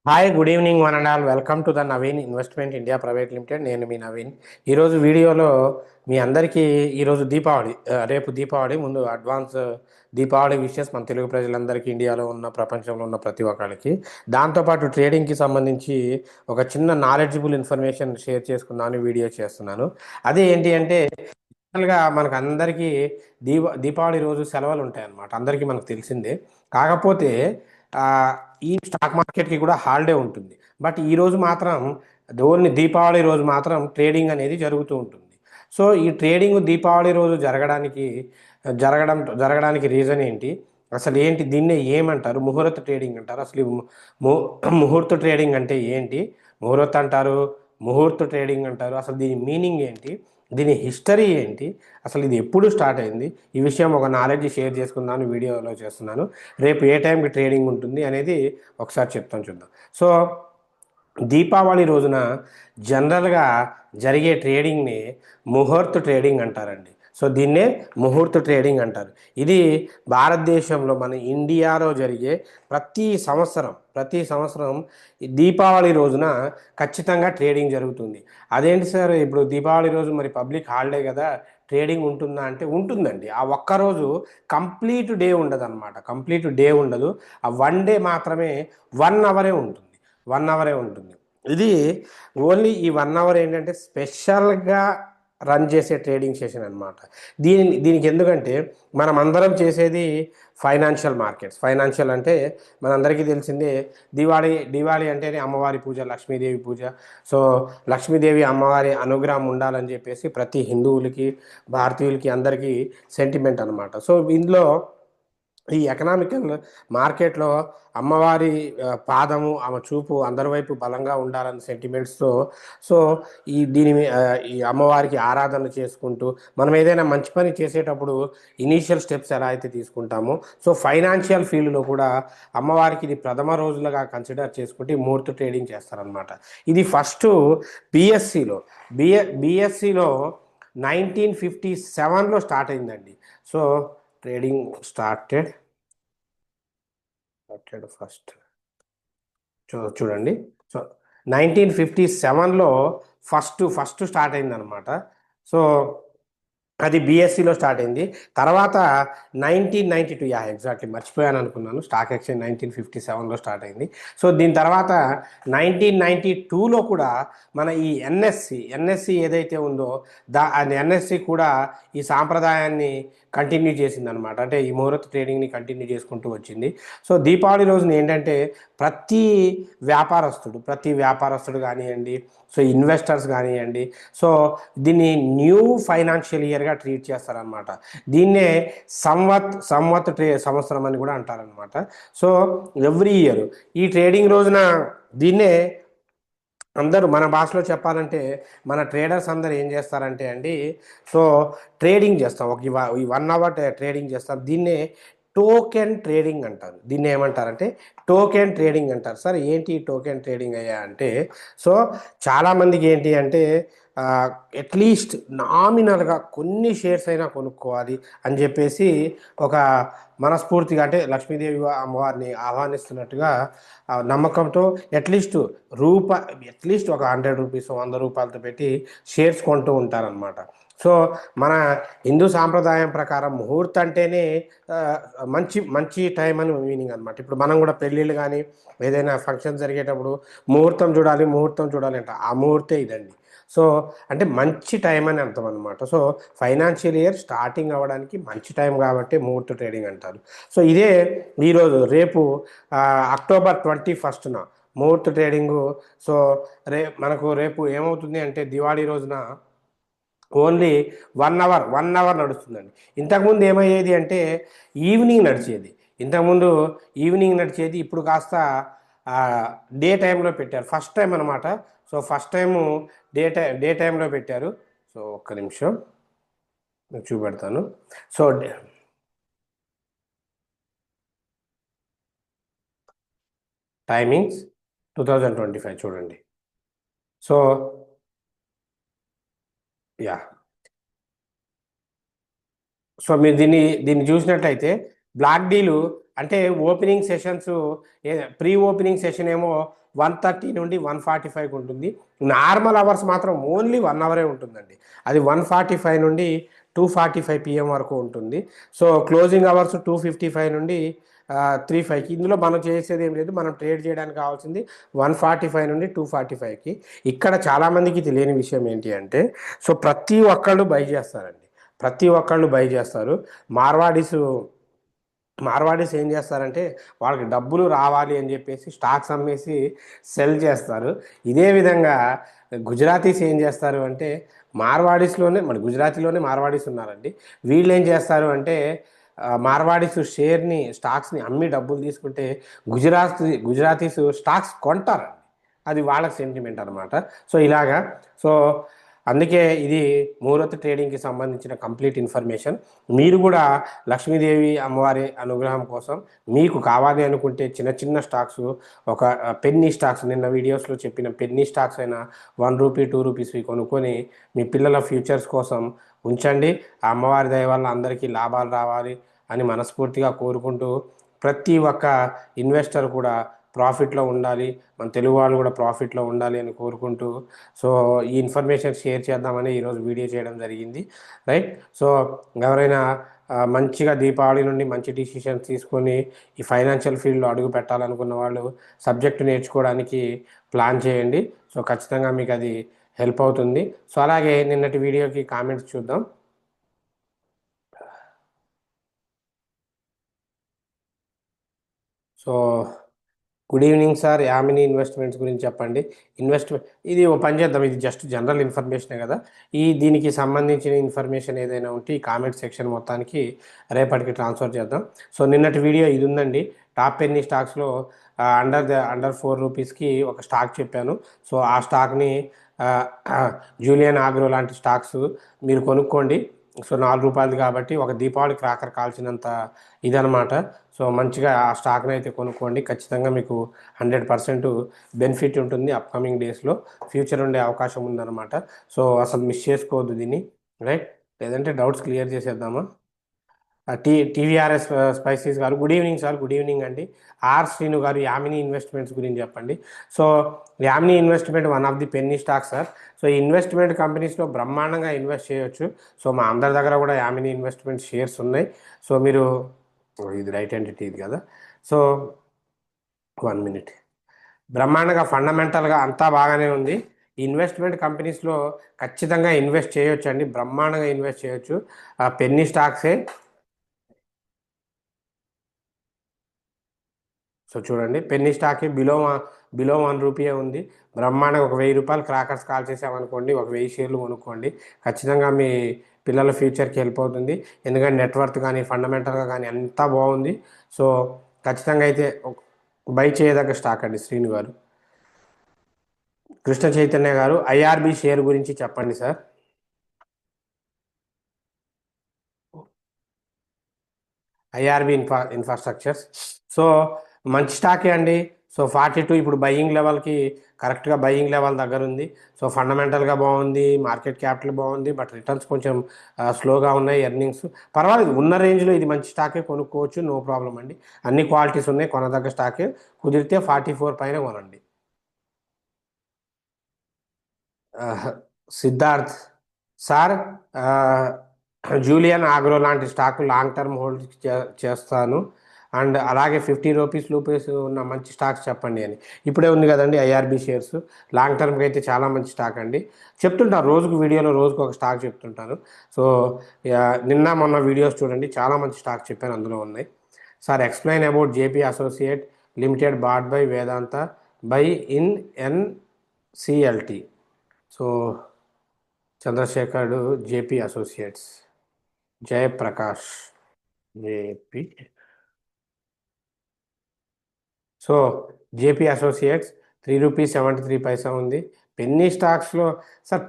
Hi, good evening one and all. Welcome to the Naveen investment India private limited. నేను మీ నవీన్. ఈరోజు వీడియోలో మీ అందరికీ ఈరోజు దీపావళి, రేపు దీపావళి. ముందు అడ్వాన్స్ దీపావళి విషెస్ మన తెలుగు ప్రజలందరికీ, ఇండియాలో ఉన్న ప్రపంచంలో ఉన్న ప్రతి ఒక్కరికి. దాంతోపాటు ట్రేడింగ్కి సంబంధించి ఒక చిన్న నాలెడ్జబుల్ ఇన్ఫర్మేషన్ షేర్ చేసుకుందామని వీడియో చేస్తున్నాను. అదే ఏంటి అంటే, జనరల్గా మనకు అందరికీ దీపావళి రోజు సెలవులు ఉంటాయి అన్నమాట. అందరికీ మనకు తెలిసిందే. కాకపోతే ఆ, ఈ స్టాక్ మార్కెట్కి కూడా హాలిడే ఉంటుంది. బట్ ఈ రోజు మాత్రం, ఓన్లీ దీపావళి రోజు మాత్రం ట్రేడింగ్ అనేది జరుగుతూ ఉంటుంది. సో ఈ ట్రేడింగ్ దీపావళి రోజు జరగడానికి రీజన్ ఏంటి, అసలు ఏంటి, దీన్నే ఏమంటారు, ముహూర్త ట్రేడింగ్ అంటారు. అసలు ఈ ముహూర్త ట్రేడింగ్ అంటే ఏంటి, ముహూర్త అంటారు, ముహూర్త ట్రేడింగ్ అంటారు. అసలు దీని మీనింగ్ ఏంటి, దీని హిస్టరీ ఏంటి, అసలు ఇది ఎప్పుడు స్టార్ట్ అయింది, ఈ విషయం ఒక నాలెడ్జ్ షేర్ చేసుకుందాను వీడియోలో చేస్తున్నాను. రేపు ఏ టైంకి ట్రేడింగ్ ఉంటుంది అనేది ఒకసారి చెప్తాను, చూద్దాం. సో దీపావళి రోజున జనరల్గా జరిగే ట్రేడింగ్ని ముహూర్త ట్రేడింగ్ అంటారండి. సో దీన్నే ముహూర్త ట్రేడింగ్ అంటారు. ఇది భారతదేశంలో, మన ఇండియాలో జరిగే ప్రతి సంవత్సరం ఈ దీపావళి రోజున ఖచ్చితంగా ట్రేడింగ్ జరుగుతుంది. అదేంటి సార్, ఇప్పుడు దీపావళి రోజు మరి పబ్లిక్ హాలిడే కదా, ట్రేడింగ్ ఉంటుందా అంటే ఉంటుందండి. ఆ ఒక్కరోజు కంప్లీట్ డే ఉండదు అనమాట. కంప్లీట్ డే ఉండదు. ఆ వన్ డే మాత్రమే, 1 అవరే ఉంటుంది. 1 అవరే ఉంటుంది. ఇది ఓన్లీ ఈ 1 అవర్ ఏంటంటే స్పెషల్గా రన్ చేసే ట్రేడింగ్ సెషన్ అనమాట. దీనికి ఎందుకంటే, మనం అందరం చేసేది ఫైనాన్షియల్ అంటే మనందరికీ తెలిసిందే. దివాళీ అంటేనే అమ్మవారి పూజ, లక్ష్మీదేవి పూజ. సో లక్ష్మీదేవి అమ్మవారి అనుగ్రహం ఉండాలని చెప్పేసి ప్రతి హిందువులకి, భారతీయులకి అందరికీ సెంటిమెంట్ అనమాట. సో ఇందులో ఈ ఎకనామికల్ మార్కెట్లో అమ్మవారి పాదము, ఆమె చూపు అందరి వైపు బలంగా ఉండాలన్న సెంటిమెంట్స్తో, సో ఈ అమ్మవారికి ఆరాధన చేసుకుంటూ మనం ఏదైనా మంచి పని చేసేటప్పుడు ఇనీషియల్ స్టెప్స్ ఎలా అయితే తీసుకుంటామో, సో ఫైనాన్షియల్ ఫీల్డ్లో కూడా అమ్మవారికి ఇది ప్రథమ రోజులుగా కన్సిడర్ చేసుకుంటే ముహూర్త ట్రేడింగ్ చేస్తారనమాట. ఇది ఫస్ట్ బిఎస్సిలో బిఎస్సిలో 1957లో స్టార్ట్ అయిందండి. సో ట్రేడింగ్ స్టార్టెడ్ ఫస్ట్, చూడండి. సో 1957లో ఫస్ట్ స్టార్ట్ అయిందనమాట. సో అది బిఎస్సిలో స్టార్ట్ అయింది. తర్వాత 1992, ఎగ్జాక్ట్లీ మర్చిపోయాను అనుకున్నాను, స్టాక్ ఎక్స్చేంజ్ 1957లో స్టార్ట్ అయింది. సో దీని తర్వాత 1992లో కూడా మన ఈ ఎన్ఎస్సి ఏదైతే ఉందో, ఎన్ఎస్సి కూడా ఈ సాంప్రదాయాన్ని కంటిన్యూ చేసింది అనమాట. అంటే ఈ ముహూర్త ట్రేడింగ్ని కంటిన్యూ చేసుకుంటూ వచ్చింది. సో దీపావళి రోజున ఏంటంటే, ప్రతి వ్యాపారస్తుడు కానివ్వండి, సో ఇన్వెస్టర్స్ కానివ్వండి, సో దీన్ని న్యూ ఫైనాన్షియల్ ఇయర్గా ట్రీట్ చేస్తారనమాట. దీన్నే సంవత్సరం అని కూడా అంటారనమాట. సో ఎవ్రీ ఇయర్ ఈ ట్రేడింగ్ రోజున దీన్నే అందరూ, మన భాషలో చెప్పాలంటే, మన ట్రేడర్స్ అందరూ ఏం చేస్తారంటే అండి, సో ట్రేడింగ్ చేస్తాం, ఒక ఈ 1 అవర్ ట్రేడింగ్ చేస్తాం. దీన్నే టోకెన్ ట్రేడింగ్ అంటారు. దీన్ని ఏమంటారంటే టోకెన్ ట్రేడింగ్ అంటారు. సార్ ఏంటి టోకెన్ ట్రేడింగ్ అయ్యా అంటే, సో చాలామందికి ఏంటి అంటే, అట్లీస్ట్ నామినల్గా కొన్ని షేర్స్ అయినా కొనుక్కోవాలి అని చెప్పేసి ఒక మనస్ఫూర్తిగా, అంటే లక్ష్మీదేవి అమ్మవారిని ఆహ్వానిస్తున్నట్టుగా నమ్మకంతో అట్లీస్ట్ ఒక 100 రూపీస్, 100 రూపాయలతో పెట్టి షేర్స్ కొంటూ ఉంటారనమాట. సో మన హిందూ సాంప్రదాయం ప్రకారం ముహూర్తం అంటేనే మంచి మంచి టైం అని మీనింగ్ అనమాట. ఇప్పుడు మనం కూడా పెళ్ళిళ్ళు కానీ ఏదైనా ఫంక్షన్ జరిగేటప్పుడు ముహూర్తం చూడాలి అంట. ఆ ముహూర్తే ఇదండి. సో అంటే మంచి టైం అని అర్థం అనమాట. సో ఫైనాన్షియల్ ఇయర్ స్టార్టింగ్ అవ్వడానికి మంచి టైం కాబట్టి ముహూర్త ట్రేడింగ్ అంటారు. సో ఇదే ఈరోజు, రేపు అక్టోబర్ 21న ముహూర్త ట్రేడింగు. సో మనకు రేపు ఏమవుతుంది అంటే, దివాళీ రోజున ఓన్లీ 1 అవర్ నడుస్తుందండి. ఇంతకుముందు ఏమయ్యేది అంటే ఇంతకుముందు ఈవినింగ్ నడిచేది, ఇప్పుడు కాస్త డే టైంలో పెట్టారు, ఫస్ట్ టైం అనమాట. సో ఫస్ట్ టైము డే టైంలో పెట్టారు. సో ఒక్క నిమిషం చూపెడతాను. సో టైమింగ్స్ 2025 చూడండి. సో యా, సో మీరు దీన్ని చూసినట్లయితే, బ్లాక్ డీలు అంటే opening sessions, pre opening session ఏమో 1:30 నుండి 1:45 ఉంటుంది. నార్మల్ అవర్స్ మాత్రం ఓన్లీ 1 అవరే ఉంటుందండి. అది 1:45 నుండి 2:45 PM వరకు ఉంటుంది. సో క్లోజింగ్ అవర్స్ 2:55 నుండి 3:05కి. ఇందులో మనం చేసేది ఏం లేదు, మనం ట్రేడ్ చేయడానికి కావాల్సింది 1:45 నుండి 2:45కి. ఇక్కడ చాలామందికి తెలియని విషయం ఏంటి అంటే, సో ప్రతి ఒక్కళ్ళు బై చేస్తారండి, ప్రతి ఒక్కళ్ళు బై చేస్తారు. మార్వాడీస్ మార్వాడీస్ ఏం చేస్తారంటే, వాళ్ళకి డబ్బులు రావాలి అని చెప్పేసి స్టాక్స్ అమ్మేసి సెల్ చేస్తారు. ఇదే విధంగా గుజరాతీస్ ఏం చేస్తారు అంటే, మార్వాడీస్లోనే, మన గుజరాతీలోనే మార్వాడీస్ ఉన్నారండి. వీళ్ళు ఏం చేస్తారు అంటే, మార్వాడీస్ షేర్ని, స్టాక్స్ని అమ్మి డబ్బులు తీసుకుంటే గుజరాతీస్ స్టాక్స్ కొంటారండి. అది వాళ్ళకి సెంటిమెంట్ అనమాట. సో ఇలాగా, సో అందుకే ఇది ముహూర్త ట్రేడింగ్కి సంబంధించిన కంప్లీట్ ఇన్ఫర్మేషన్. మీరు కూడా లక్ష్మీదేవి అమ్మవారి అనుగ్రహం కోసం మీకు కావాలి అనుకుంటే చిన్న చిన్న స్టాక్స్, ఒక పెన్నీ స్టాక్స్, నిన్న వీడియోస్లో చెప్పిన పెన్నీ స్టాక్స్ అయినా ₹1 ₹2 కొనుక్కొని మీ పిల్లల ఫ్యూచర్స్ కోసం ఉంచండి. ఆ అమ్మవారి దయ వల్ల అందరికీ లాభాలు రావాలి అని మనస్ఫూర్తిగా కోరుకుంటూ, ప్రతి ఒక్క ఇన్వెస్టర్ కూడా ప్రాఫిట్లో ఉండాలి, మన తెలుగు వాళ్ళు కూడా ప్రాఫిట్లో ఉండాలి అని కోరుకుంటూ, సో ఈ ఇన్ఫర్మేషన్ షేర్ చేద్దామని ఈరోజు వీడియో చేయడం జరిగింది. రైట్. సో ఎవరైనా మంచిగా దీపావళి నుండి మంచి డిసిషన్స్ తీసుకొని ఈ ఫైనాన్షియల్ ఫీల్డ్లో అడుగు పెట్టాలనుకున్న వాళ్ళు సబ్జెక్టు నేర్చుకోవడానికి ప్లాన్ చేయండి. సో ఖచ్చితంగా మీకు అది హెల్ప్ అవుతుంది. సో అలాగే నిన్నటి వీడియోకి కామెంట్స్ చూద్దాం. So good evening sir, Yamini investments గురించి చెప్పండి. ఇది ఓ పని చేద్దాం, ఇది జస్ట్ జనరల్ ఇన్ఫర్మేషనే కదా. దీనికి సంబంధించిన ఇన్ఫర్మేషన్ ఏదైనా ఉంటే ఈ కామెంట్ సెక్షన్ మొత్తానికి రేపటికి ట్రాన్స్ఫర్ చేద్దాం. సో నిన్నటి వీడియో ఇది ఉందండి. టాప్ పెన్నీ స్టాక్స్లో అండర్ ₹4కి ఒక స్టాక్ చెప్పాను. సో ఆ స్టాక్ని జూలియన్ ఆగ్రో లాంటి స్టాక్స్ మీరు కొనుక్కోండి. సో ₹4 కాబట్టి ఒక దీపావళి క్రాకర్ కాల్చినంత ఇదనమాట. సో మంచిగా ఆ స్టాక్ని అయితే కొనుక్కోండి. ఖచ్చితంగా మీకు 100% బెనిఫిట్ ఉంటుంది. అప్కమింగ్ డేస్లో ఫ్యూచర్ ఉండే అవకాశం ఉందన్నమాట. సో అసలు మిస్ చేసుకోవద్దు దీన్ని. రైట్. లేదంటే డౌట్స్ క్లియర్ చేసేద్దామా? టీవీఆర్ఎస్ స్పైసీస్ గారు good evening sir. Good evening అండి. శ్రీను గారు యామిని ఇన్వెస్ట్మెంట్స్ గురించి చెప్పండి. So Yamini investment one of the penny stock sir. So investment కంపెనీస్లో బ్రహ్మాండంగా ఇన్వెస్ట్ చేయొచ్చు. సో మా అందరి దగ్గర కూడా యామిని ఇన్వెస్ట్మెంట్ షేర్స్ ఉన్నాయి. సో మీరు, ఇది రైట్ ఎంటిటీ ఇది కదా. So 1 minute. బ్రహ్మాండంగా ఫండమెంటల్గా అంతా బాగానే ఉంది. ఇన్వెస్ట్మెంట్ కంపెనీస్లో ఖచ్చితంగా ఇన్వెస్ట్ చేయొచ్చు అండి, బ్రహ్మాండంగా ఇన్వెస్ట్ చేయొచ్చు. పెన్నీ స్టాక్సే. సో చూడండి, పెన్నీ స్టాక్కి బిలో ₹1 ఉంది. బ్రహ్మాండంగా ఒక ₹1000 క్రాకర్స్ కాల్ చేసామనుకోండి, ఒక 1000 షేర్లు కొనుక్కోండి. ఖచ్చితంగా మీ పిల్లల ఫ్యూచర్కి హెల్ప్ అవుతుంది. ఎందుకంటే నెట్వర్త్ కానీ ఫండమెంటల్గా కానీ అంతా బాగుంది. సో ఖచ్చితంగా అయితే బై చేయదగ్గ స్టాక్ అండి. శ్రీను గారు, కృష్ణ చైతన్య గారు ఐఆర్బి షేర్ గురించి చెప్పండి సార్. IRB infrastructures. సో మంచి స్టాకే అండి. సో 42 ఇప్పుడు బయ్యింగ్ లెవెల్కి, కరెక్ట్గా బయ్యింగ్ లెవెల్ దగ్గర ఉంది. సో ఫండమెంటల్గా బాగుంది, మార్కెట్ క్యాపిటల్ బాగుంది, బట్ రిటర్న్స్ కొంచెం స్లోగా ఉన్నాయి. ఎర్నింగ్స్ పర్వాలేదు, ఉన్న రేంజ్లో ఇది మంచి స్టాకే, కొనుక్కోవచ్చు, నో ప్రాబ్లం అండి. అన్ని క్వాలిటీస్ ఉన్నాయి, కొనదగ్గ స్టాకే. కుదిరితే 44 పైన కొనండి. సిద్ధార్థ్ సార్, జూలియన్ ఆగ్రో లాంటి స్టాక్ లాంగ్ టర్మ్ హోల్డ్ చేస్తాను, అండ్ అలాగే ₹50 ఉన్న మంచి స్టాక్స్ చెప్పండి అని. ఇప్పుడే ఉంది కదండి ఐఆర్బి షేర్స్, లాంగ్ టర్మ్కి అయితే చాలా మంచి స్టాక్ అండి. చెప్తుంటాను రోజుకు వీడియోలో, రోజుకు ఒక స్టాక్ చెప్తుంటాను. సో నిన్న మొన్న వీడియోస్ చూడండి, చాలా మంచి స్టాక్ చెప్పాను, అందులో ఉన్నాయి. Sir explain about JP associate limited bought by Vedanta by in NCLT. So చంద్రశేఖరుడు, JP associates, Jayaprakash, JP. So JP associates ₹3.73 ఉంది. పెన్నీ స్టాక్స్లో సార్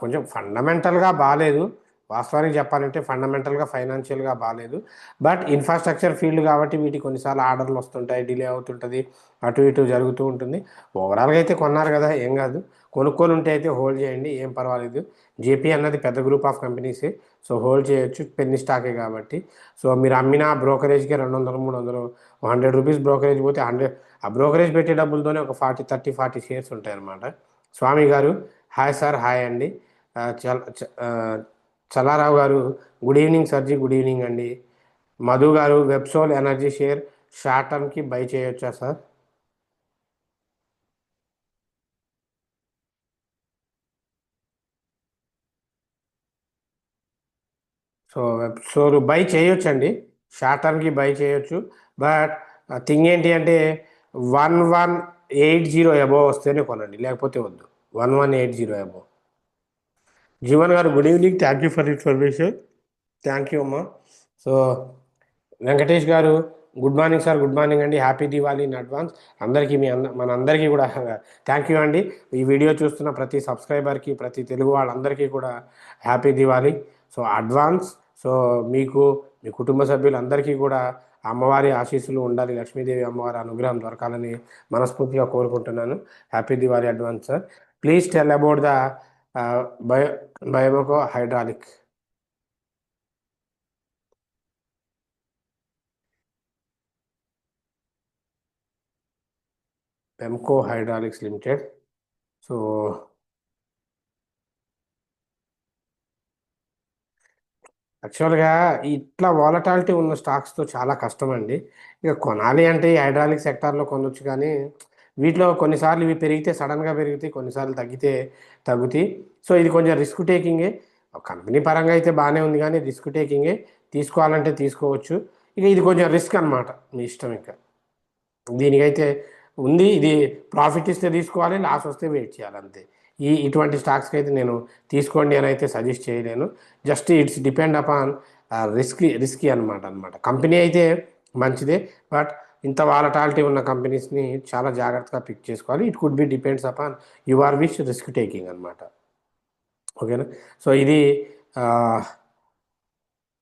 కొంచెం ఫండమెంటల్గా బాగాలేదు. వాస్తవానికి చెప్పాలంటే ఫండమెంటల్గా ఫైనాన్షియల్గా బాగాలేదు. బట్ ఇన్ఫ్రాస్ట్రక్చర్ ఫీల్డ్ కాబట్టి వీటికి కొన్నిసార్లు ఆర్డర్లు వస్తుంటాయి, డిలే అవుతుంటుంది, అటు ఇటు జరుగుతూ ఉంటుంది. ఓవరాల్గా అయితే కొన్నారు కదా, ఏం కాదు. కొనుక్కొని ఉంటే అయితే హోల్డ్ చేయండి, ఏం పర్వాలేదు. జేపీ అన్నది పెద్ద గ్రూప్ ఆఫ్ కంపెనీసే, సో హోల్డ్ చేయొచ్చు, పెన్ని స్టాకే కాబట్టి. సో మీరు అమ్మిన బ్రోకరేజ్కి 200 300 100 రూపీస్ బ్రోకరేజ్ పోతే 100, ఆ బ్రోకరేజ్ పెట్టే డబ్బులతోనే ఒక 40 షేర్స్ ఉంటాయి అన్నమాట. స్వామి గారు హాయ్ సార్, హాయ్ అండి. చల్లారావు గారు గుడ్ ఈవినింగ్ సర్జీ, గుడ్ ఈవినింగ్ అండి. మధు గారు వెబ్సోల్ ఎనర్జీ షేర్ షార్ట్ టర్మ్కి బై చేయొచ్చా సార్? సో వెబ్సోల్ బై చేయొచ్చండి, షార్ట్ టర్మ్కి బై చేయొచ్చు. బట్ థింగ్ ఏంటి అంటే 1180 అబోవ్ వస్తేనే కొనండి, లేకపోతే వద్దు. 1180 అబోవ్. జీవన్ గారు good evening, thank you for information. Thank you అమ్మా. సో వెంకటేష్ గారు good morning sir, good morning అండి, హ్యాపీ దివాళీ ఇన్ అడ్వాన్స్. అందరికీ మన అందరికీ కూడా థ్యాంక్ యూ అండి. ఈ వీడియో చూస్తున్న ప్రతి సబ్స్క్రైబర్కి, ప్రతి తెలుగు వాళ్ళందరికీ కూడా happy Diwali. So advance. So మీకు, మీ కుటుంబ సభ్యులందరికీ కూడా అమ్మవారి ఆశీస్సులు ఉండాలి, లక్ష్మీదేవి అమ్మవారి అనుగ్రహం దొరకాలని మనస్ఫూర్తిగా కోరుకుంటున్నాను. Happy Diwali advance sir. Please tell about the bio బయోమోకో hydraulic. Pemco hydraulics limited. So యాక్చువల్గా ఇట్లా వాలటాలిటీ ఉన్న స్టాక్స్తో చాలా కష్టం అండి. ఇక కొనాలి అంటే ఈ హైడ్రాలిక్ సెక్టార్లో కొనొచ్చు, కానీ వీటిలో కొన్నిసార్లు ఇవి పెరిగితే సడన్గా పెరుగుతాయి, కొన్నిసార్లు తగ్గితే తగ్గుతాయి. సో ఇది కొంచెం రిస్క్ టేకింగే. కంపెనీ పరంగా అయితే బాగానే ఉంది, కానీ రిస్క్ టేకింగే. తీసుకోవాలంటే తీసుకోవచ్చు, ఇక ఇది కొంచెం రిస్క్ అనమాట, మీ ఇష్టం. ఇక దీనికైతే ఉంది, ఇది ప్రాఫిట్ ఇస్తే తీసుకోవాలి, లాస్ వస్తే వెయిట్ చేయాలి అంతే. ఇటువంటి స్టాక్స్కి అయితే నేను తీసుకోండి అని అయితే సజెస్ట్ చేయలేను. Just it's depend upon risky అనమాట. కంపెనీ అయితే మంచిదే, బట్ ఇంత వాలటాలిటీ ఉన్న కంపెనీస్ని చాలా జాగ్రత్తగా పిక్ చేసుకోవాలి. It could be depends upon your wish risk taking అనమాట. ఓకేనా? సో ఇది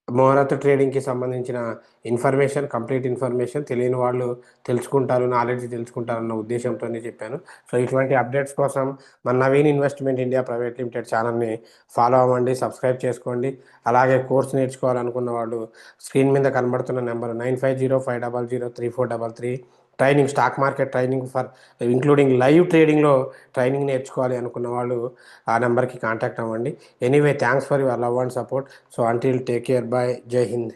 ముహూర్త ట్రేడింగ్కి సంబంధించిన ఇన్ఫర్మేషన్, కంప్లీట్ ఇన్ఫర్మేషన్. తెలియని వాళ్ళు తెలుసుకుంటారు, నాలెడ్జ్ తెలుసుకుంటారు అన్న ఉద్దేశంతోనే చెప్పాను. సో ఇటువంటి అప్డేట్స్ కోసం మన Naveen investment India private limited ఛానల్ని ఫాలో అవ్వండి, సబ్స్క్రైబ్ చేసుకోండి. అలాగే కోర్స్ నేర్చుకోవాలనుకున్న వాళ్ళు స్క్రీన్ మీద కనబడుతున్న number 9505003433 training, stock market training for including live ట్రేడింగ్లో ట్రైనింగ్ నేర్చుకోవాలి అనుకున్న వాళ్ళు ఆ నెంబర్కి కాంటాక్ట్ అవ్వండి. Anyway, thanks for your love and support. So until, take care, bye, Jai Hind.